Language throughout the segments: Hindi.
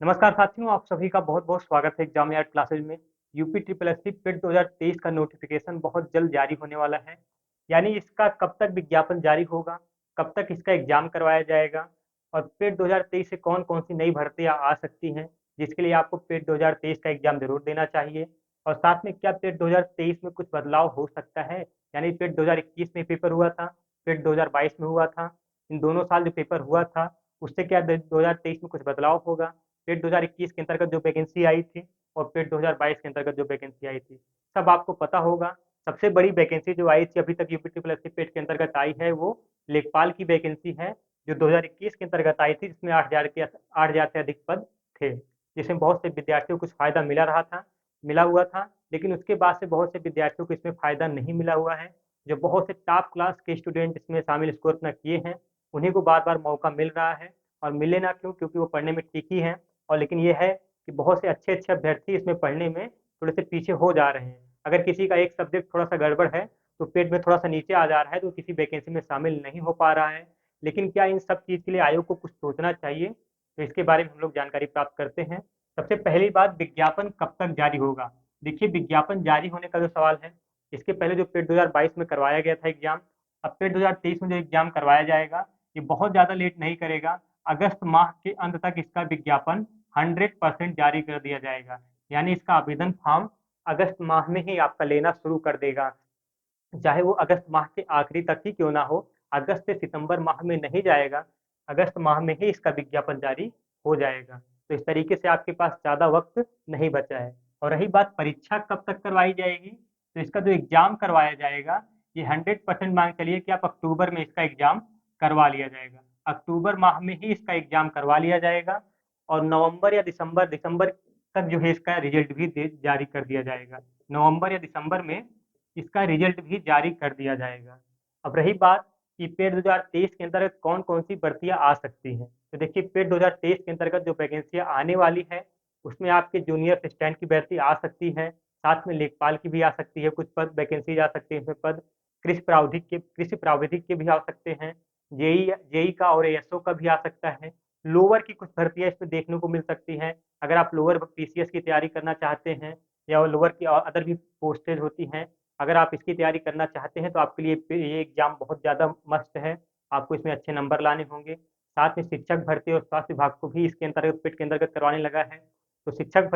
नमस्कार साथियों, आप सभी का बहुत-बहुत स्वागत है एग्जाम यार्ड क्लासेज में। यूपी ट्रिपल एससी पेट 2023 का नोटिफिकेशन बहुत जल्द जारी होने वाला है। यानी इसका कब तक विज्ञापन जारी होगा, कब तक इसका एग्जाम करवाया जाएगा और पेट 2023 से कौन-कौन सी नई भर्तियाँ आ सकती हैं, जिसके लिए आपको पेट 2023 का एग्जाम ज़रूर देना चाहिए। और साथ में क्या पेट 2023 में कुछ बदलाव हो सकता है? यानी पेट 2021 में पेपर हुआ था, पेट 2022 में हुआ था। इन दोनों साल जो पेपर हुआ था, उससे क्या द 2023 में कुछ बदलाव होगा? पेट 2021 के अंतर्गत जो वैकेंसी आई थी और पेट 2022 के अंतर्गत जो वैकेंसी आई थी, सब आपको पता होगा। सबसे बड़ी वैकेंसी जो आई थी अभी तक यूपी ट्रिपल एससी पेट के अंतर्गत आई है, वो लेखपाल की वैकेंसी है, जो 2021 के अंतर्गत आई थी, जिसमें 8,000 से अधिक पद थे, जिसमें बहुत से विद्यार्थियों को कुछ फ़ायदा मिला हुआ था, लेकिन उसके बाद से बहुत से विद्यार्थियों को इसमें फ़ायदा नहीं मिला हुआ है। जो बहुत से टॉप क्लास के स्टूडेंट इसमें शामिल स्कोर अपना किए हैं, उन्हीं को बार-बार मौका मिल रहा है और मिले ना क्यों? क्योंकि वो पढ़ने में ठीक ही हैं। और लेकिन ये है कि बहुत से अच्छे-अच्छे अभ्यर्थी इसमें पढ़ने में थोड़े-से पीछे हो जा रहे हैं। अगर किसी का एक सब्जेक्ट थोड़ा-सा गड़बड़ है, तो पेट में थोड़ा-सा नीचे आ जा रहा है, तो किसी वैकेंसी में शामिल नहीं हो पा रहा है। लेकिन क्या इन सब चीज़ के लिए आयोग को कुछ सोचना चाहिए? तो इसके बारे में हम लोग जानकारी प्राप्त करते हैं। सबसे पहली बात, विज्ञापन कब तक जारी होगा? देखिए, विज्ञापन जारी होने का जो सवाल है, इसके पहले जो पेट 2022 में करवाया गया था एग्ज़ाम, अब पेट 2023 में जो एग्ज़ाम करवाया जाएगा, ये बहुत ज़्यादा लेट नहीं करेगा। अगस्त माह के अंत तक इसका विज्ञापन 100% जारी कर दिया जाएगा। यानी इसका आवेदन फॉर्म अगस्त माह में ही आपका लेना शुरू कर देगा। चाहे वो अगस्त माह के आखिरी तक ही क्यों ना हो, अगस्त से सितंबर माह में नहीं जाएगा, अगस्त माह में ही इसका विज्ञापन जारी हो जाएगा। तो इस तरीके से आपके पास ज़्यादा वक़्त नहीं बचा है। और रही बात परीक्षा कब तक करवाई जाएगी, तो इसका जो एग्ज़ाम करवाया जाएगा, ये 100% मान के चलिए कि आप अक्टूबर में इसका एग्ज़ाम करवा लिया जाएगा। अक्टूबर माह में ही इसका एग्ज़ाम करवा लिया जाएगा और नवंबर या दिसंबर तक जो है इसका रिज़ल्ट भी दे जारी कर दिया जाएगा। नवंबर या दिसंबर में इसका रिज़ल्ट भी जारी कर दिया जाएगा। अब रही बात कि पेट 2023 के अंतर्गत कौन-कौन सी भर्तियाँ आ सकती हैं। तो देखिए, पेट 2023 के अंतर्गत जो वैकेंसियाँ आने वाली हैं, उसमें आपके जूनियर असिस्टेंट की भर्ती आ सकती है, साथ में लेखपाल की भी आ सकती है, कुछ पद वैकेंसीज़ आ सकती हैं इसमें पद। कृषि प्राविधिक के भी आ सकते हैं, जेईई का और एएसओ का भी आ सकता है। लोअर की कुछ भर्तियाँ इसमें देखने को मिल सकती हैं। अगर आप लोअर पीसीएस की तैयारी करना चाहते हैं या लोअर की अदर भी पोस्टेज होती हैं, अगर आप इसकी तैयारी करना चाहते हैं तो आपके लिए ये एग्ज़ाम बहुत ज़्यादा मस्ट है। आपको इसमें अच्छे नंबर लाने होंगे। साथ में शिक्षक भर्ती और स्वास्थ्य विभाग को भी इसके अंतर्गत पेट के अंतर्गत करवाने लगा है। तो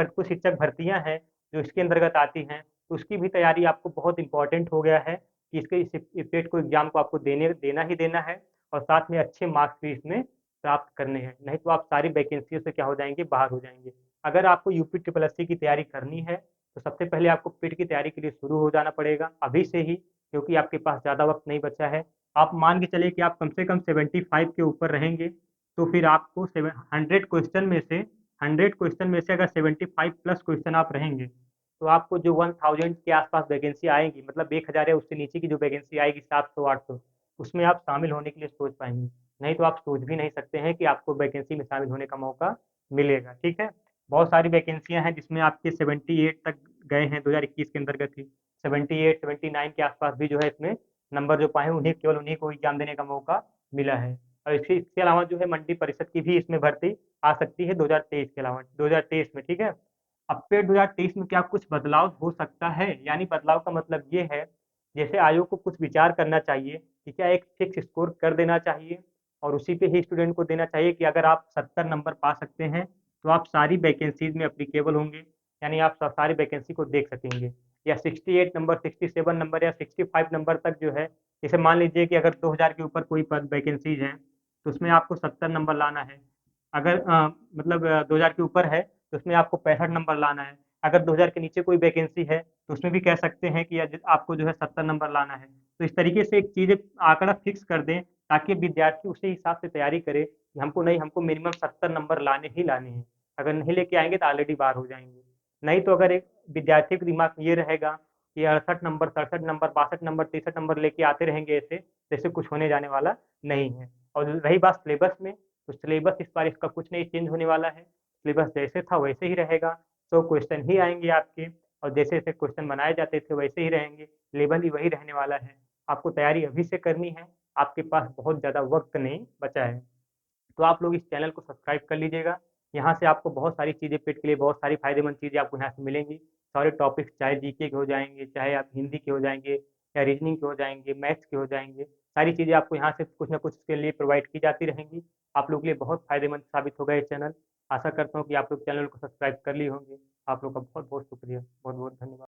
कुछ शिक्षक भर्तियाँ हैं जो इसके अंतर्गत आती हैं, तो उसकी भी तैयारी आपको बहुत इम्पोर्टेंट हो गया है कि इसके इस पेट को एग्ज़ाम को आपको देना ही देना है और साथ में अच्छे मार्क्स भी इसमें प्राप्त करने हैं। नहीं तो आप सारी वैकेंसियों से क्या हो जाएँगे, बाहर हो जाएँगे। अगर आपको यूपी ट्रिपल एससी की तैयारी करनी है, तो सबसे पहले आपको पेट की तैयारी के लिए शुरू हो जाना पड़ेगा अभी से ही, क्योंकि आपके पास ज़्यादा वक़्त नहीं बचा है। आप मान के चलिए कि आप कम से कम 75 के ऊपर रहेंगे, तो फिर आपको 100 क्वेश्चन में से अगर 75 प्लस क्वेश्चन आप रहेंगे, तो आपको जो 1000 के आस-पास वैकेंसी आएगी, मतलब 1000 या उससे नीचे की जो वैकेंसी आएगी 700-800, उसमें आप शामिल होने के लिए सोच पाएँगे। नहीं तो आप सोच भी नहीं सकते हैं कि आपको वैकेंसी में शामिल होने का मौका मिलेगा, ठीक है? बहुत सारी वैकेंसियाँ हैं जिसमें आपके 78 तक गए हैं 2021 के अंतर्गत ही। 78, 79 के आस-पास भी जो है इसमें नंबर जो पाए हैं, केवल उन्हीं को एग्ज़ाम देने का मौका मिला है। और इसके अलावा जो है मंडी परिषद की भी इसमें भर्ती आ सकती है 2023 के अलावा 2023 में, ठीक है? अब फिर 2023 में क्या कुछ बदलाव हो सकता है? यानी बदलाव का मतलब ये है, जैसे आयोग को कुछ विचार करना चाहिए कि क्या एक फिक्स स्कोर कर देना चाहिए और उसी पे ही स्टूडेंट को देना चाहिए कि अगर आप 70 नंबर पा सकते हैं, तो आप सारी वैकेंसीज़ में एप्लीकेबल होंगे, यानी आप सारी वैकेंसी को देख सकेंगे। या 68 नंबर, 67 नंबर या 65 नंबर तक जो है, जैसे मान लीजिए कि अगर 2000 के ऊपर कोई पद वैकेंसीज़ हैं, तो उसमें आपको 70 नंबर लाना है। अगर 2000 के ऊपर है, तो उसमें आपको 65 नंबर लाना है। अगर 2000 के नीचे कोई वैकेंसी है, तो उसमें भी कह सकते हैं कि आपको जो है 70 नंबर लाना है। तो इस तरीके से एक चीज़ आंकड़ा फिक्स कर दें, ताकि विद्यार्थी उसी हिसाब से तैयारी करे कि हमको मिनिमम 70 नंबर लाने ही लाने हैं। अगर नहीं लेके आएँगे तो ऑलरेडी बाहर हो जाएँगे। नहीं तो अगर एक विद्यार्थी के दिमाग में ये रहेगा कि 68 नंबर, 67 नंबर, 62 नंबर, 63 नंबर लेके आते रहेंगे ऐसे, तो इससे कुछ होने जाने वाला नहीं है। और रही बात सिलेबस में, तो सिलेबस इस बार इसका कुछ नहीं चेंज होने वाला है। सिलेबस जैसे था वैसे ही रहेगा, 100 क्वेश्चन ही आएँगे आपके और जैसे-जैसे क्वेश्चन बनाए जाते थे वैसे ही रहेंगे, लेवल ही वही रहने वाला है। आपको तैयारी अभी से करनी है, आपके पास बहुत ज़्यादा वक़्त नहीं बचा है। तो आप लोग इस चैनल को सब्सक्राइब कर लीजिएगा यहाँ से आपको बहुत सारी चीज़ें पेट के लिए बहुत सारी फ़ायदेमंद चीज़ें आपको यहाँ से मिलेंगी। सारे टॉपिक्स चाहे जीके के हो जाएँगे, चाहे आप हिंदी के हो जाएँगे या रीज़निंग के हो जाएँगे, मैथ्स के हो जाएँगे। सारी चीज़ें आपको यहाँ से कुछ न कुछ के लिए प्रोवाइड की जाती रहेंगी। आप लोगों के लिए बहुत फ़ायदेमंद साबित होगा ये चैनल। आशा करता हूँ कि आप लोग चैनल को सब्सक्राइब कर लिए होंगे। आप लोग का बहुत-बहुत शुक्रिया। बहुत-बहुत धन्यवाद।